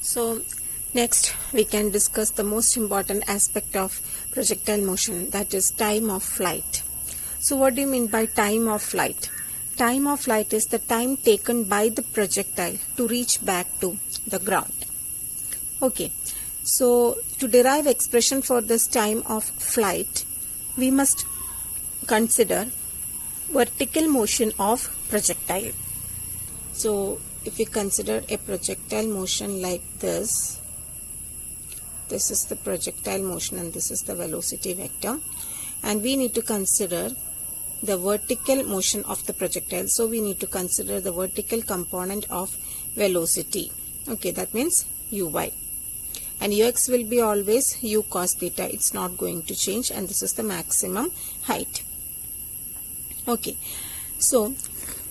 So next we can discuss the most important aspect of projectile motion, that is time of flight. So what do you mean by time of flight? Time of flight is the time taken by the projectile to reach back to the ground. Okay, so to derive expression for this time of flight, we must consider vertical motion of projectile. So if we consider a projectile motion like this is the projectile motion and this is the velocity vector, and we need to consider the vertical motion of the projectile. So we need to consider the vertical component of velocity. Okay, that means uy, and ux will be always u cos theta. It's not going to change, and this is the maximum height. Okay, so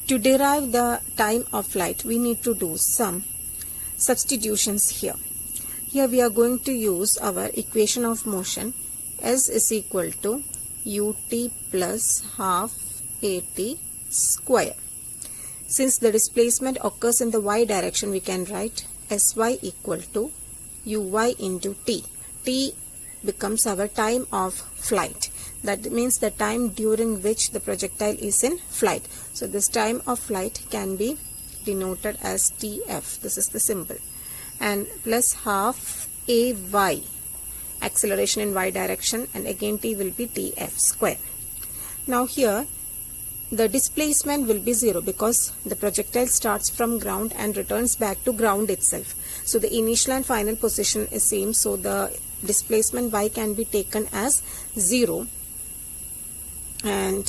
to derive the time of flight, we need to do some substitutions here. Here we are going to use our equation of motion. S is equal to ut plus half at square. Since the displacement occurs in the y direction, we can write sy equal to uy into t. T becomes our time of flight. That means the time during which the projectile is in flight. So this time of flight can be denoted as tf. This is the symbol. And plus half ay, acceleration in y direction, and again t will be tf square. Now here the displacement will be 0 because the projectile starts from ground and returns back to ground itself. So the initial and final position is same. So the displacement y can be taken as 0. And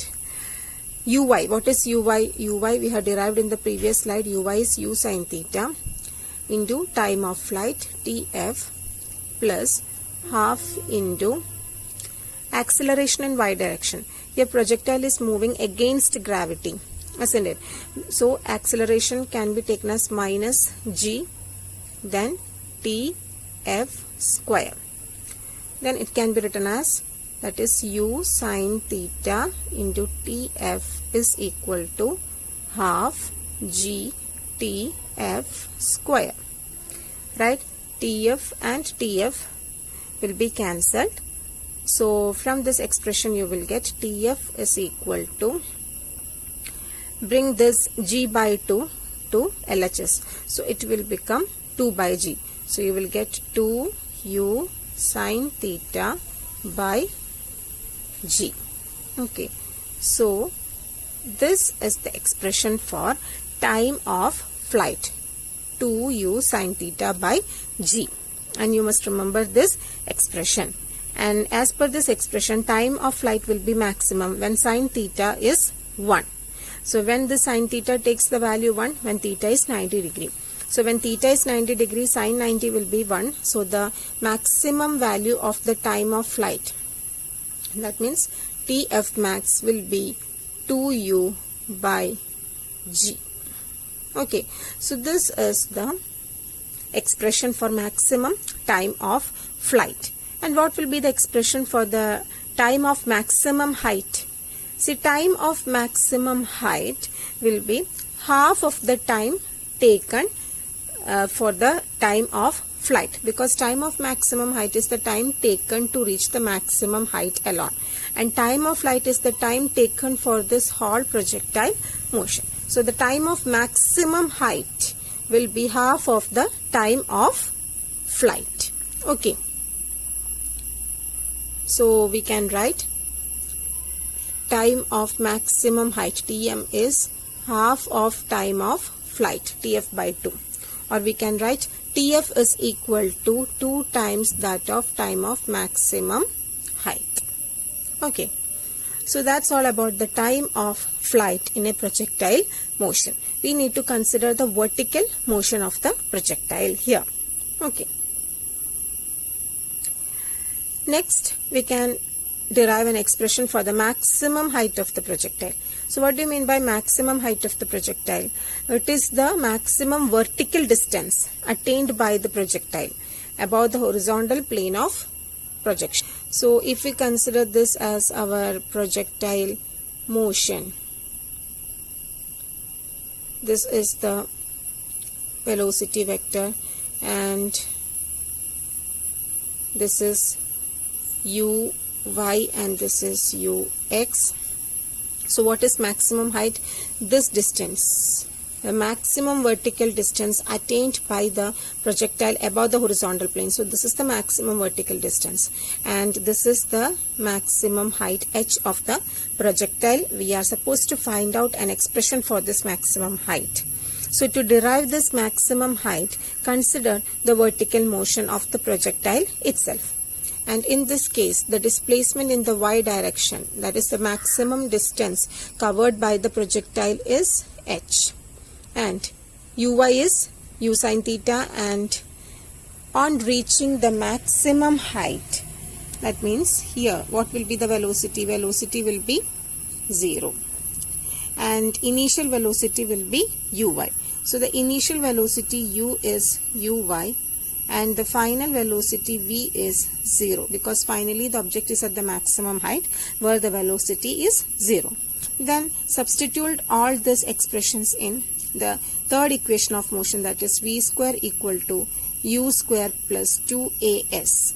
uy, what is uy? Uy we have derived in the previous slide. Uy is u sin theta into time of flight tf plus half into acceleration in y direction. Here projectile is moving against gravity, isn't it? So acceleration can be taken as minus g, then tf square. Then it can be written as, that is u sin theta into tf is equal to half g tf square. Right? tf and tf will be cancelled. So from this expression you will get tf is equal to, bring this g by 2 to LHS. So it will become 2 by g. So you will get 2u sin theta by g. Okay, so this is the expression for time of flight, 2u sin theta by g, and you must remember this expression. And as per this expression, time of flight will be maximum when sin theta is 1. So when the sin theta takes the value 1, when theta is 90 degree. So when theta is 90 degree, sin 90 will be 1. So the maximum value of the time of flight, that means tf max, will be 2u by g. Okay, so this is the expression for maximum time of flight. And what will be the expression for the time of maximum height? See, time of maximum height will be half of the time taken for the time of flight, because time of maximum height is the time taken to reach the maximum height alone, and time of flight is the time taken for this whole projectile motion. So the time of maximum height will be half of the time of flight. Okay, so we can write time of maximum height, Tm, is half of time of flight, Tf by 2. Or we can write Tf is equal to 2 times that of time of maximum height. Okay, so that's all about the time of flight in a projectile motion. We need to consider the vertical motion of the projectile here. Okay. Next, we can derive an expression for the maximum height of the projectile. So what do you mean by maximum height of the projectile? It is the maximum vertical distance attained by the projectile above the horizontal plane of projection. So if we consider this as our projectile motion, this is the velocity vector, and this is uy and this is ux. So what is maximum height? This distance, the maximum vertical distance attained by the projectile above the horizontal plane. So this is the maximum vertical distance, and this is the maximum height h of the projectile. We are supposed to find out an expression for this maximum height. So to derive this maximum height, consider the vertical motion of the projectile itself. And in this case, the displacement in the y direction, that is the maximum distance covered by the projectile, is h. And uy is u sin theta, and on reaching the maximum height, that means here what will be the velocity? Velocity will be 0. And initial velocity will be uy. So the initial velocity u is uy, and the final velocity v is 0, because finally the object is at the maximum height where the velocity is 0. Then substitute all these expressions in the third equation of motion, that is v square equal to u square plus 2as.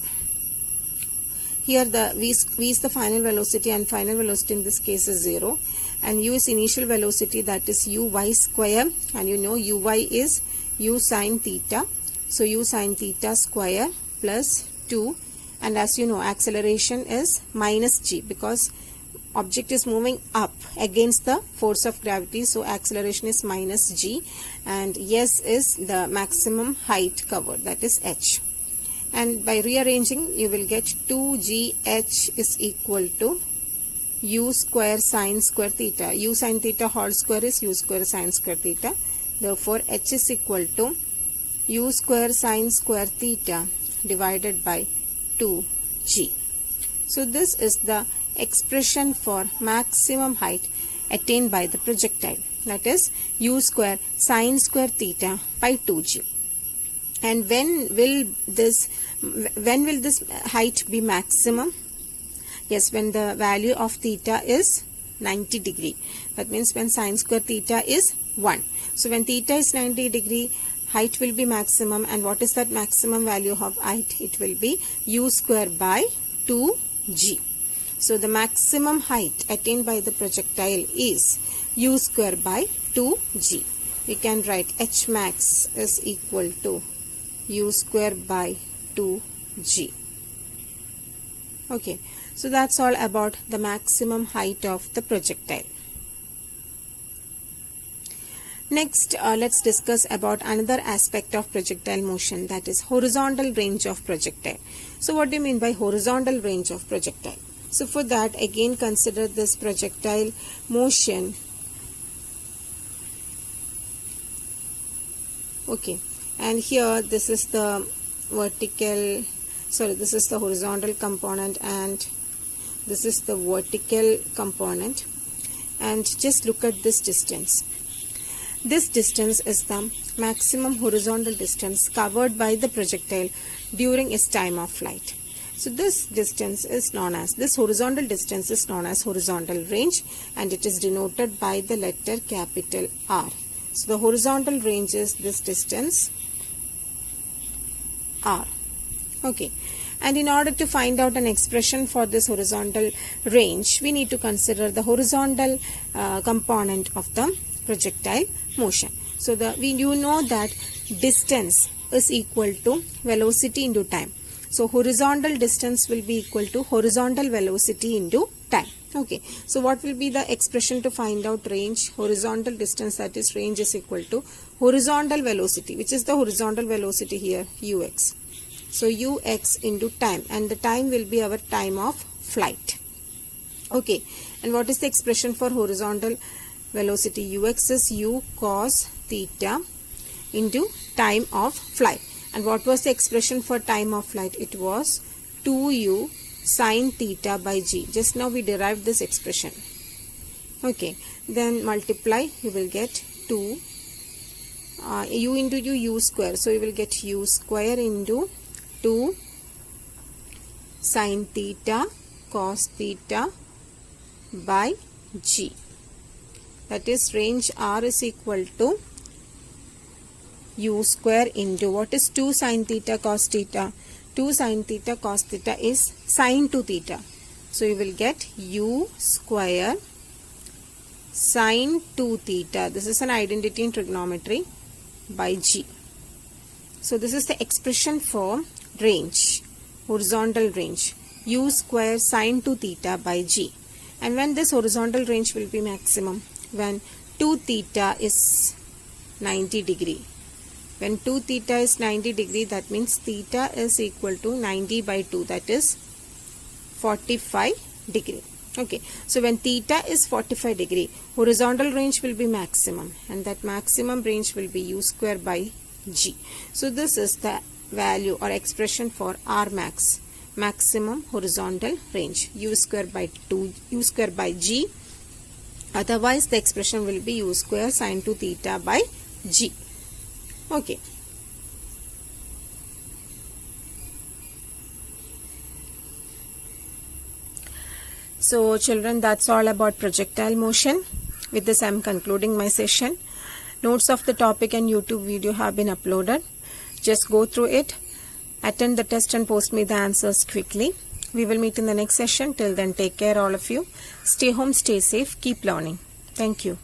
Here the v is the final velocity, and final velocity in this case is 0, and u is initial velocity, that is uy square, and you know uy is u sin theta. So u sin theta square plus 2, and as you know acceleration is minus g, because object is moving up against the force of gravity, so acceleration is minus g, and s is the maximum height covered, that is h. And by rearranging you will get 2gh is equal to u square sin square theta. U sin theta whole square is u square sin square theta. Therefore h is equal to u square sin square theta divided by 2g. So this is the expression for maximum height attained by the projectile, that is u square sin square theta by 2g. And when will this height be maximum? Yes, when the value of theta is 90 degree. That means when sin square theta is 1. So when theta is 90 degree, height will be maximum. And what is that maximum value of height? It will be u square by 2g. So the maximum height attained by the projectile is u square by 2g. We can write h max is equal to u square by 2g. Okay, so that's all about the maximum height of the projectile. Next, let's discuss about another aspect of projectile motion, that is horizontal range of projectile. So what do you mean by horizontal range of projectile? So for that, again consider this projectile motion. Okay, and here this is the this is the horizontal component, and this is the vertical component. And just look at this distance. This distance is the maximum horizontal distance covered by the projectile during its time of flight. So this distance is known as, this horizontal distance is known as horizontal range, and it is denoted by the letter capital R. So the horizontal range is this distance R. Okay. And in order to find out an expression for this horizontal range, we need to consider the horizontal component of the projectile motion. So you know that distance is equal to velocity into time. So horizontal distance will be equal to horizontal velocity into time. Okay. So what will be the expression to find out range? Horizontal distance, that is range, is equal to horizontal velocity, which is the horizontal velocity here, ux. So ux into time, and the time will be our time of flight. Okay. And what is the expression for horizontal velocity? Ux is u cos theta into time of flight. And what was the expression for time of flight? It was 2u sin theta by g. Just now we derived this expression. Okay. Then multiply, you will get 2 u into u square. So you will get u square into 2 sin theta cos theta by g. That is range R is equal to u square into what is 2 sin theta cos theta. 2 sin theta cos theta is sin 2 theta. So you will get u square sin 2 theta. This is an identity in trigonometry by g. So this is the expression for range, horizontal range, u square sin 2 theta by g. And when this horizontal range will be maximum? When 2 theta is 90 degree. When 2 theta is 90 degree, that means theta is equal to 90 by 2, that is 45 degree. Okay, so when theta is 45 degree, horizontal range will be maximum, and that maximum range will be u square by g. So this is the value or expression for R max, maximum horizontal range, u square by 2, u square by g. Otherwise the expression will be u square sin 2 theta by g. Okay. So children, that's all about projectile motion. With this I am concluding my session. Notes of the topic and YouTube video have been uploaded. Just go through it, attend the test and post me the answers quickly. We will meet in the next session. Till then, take care all of you. Stay home, stay safe, keep learning. Thank you.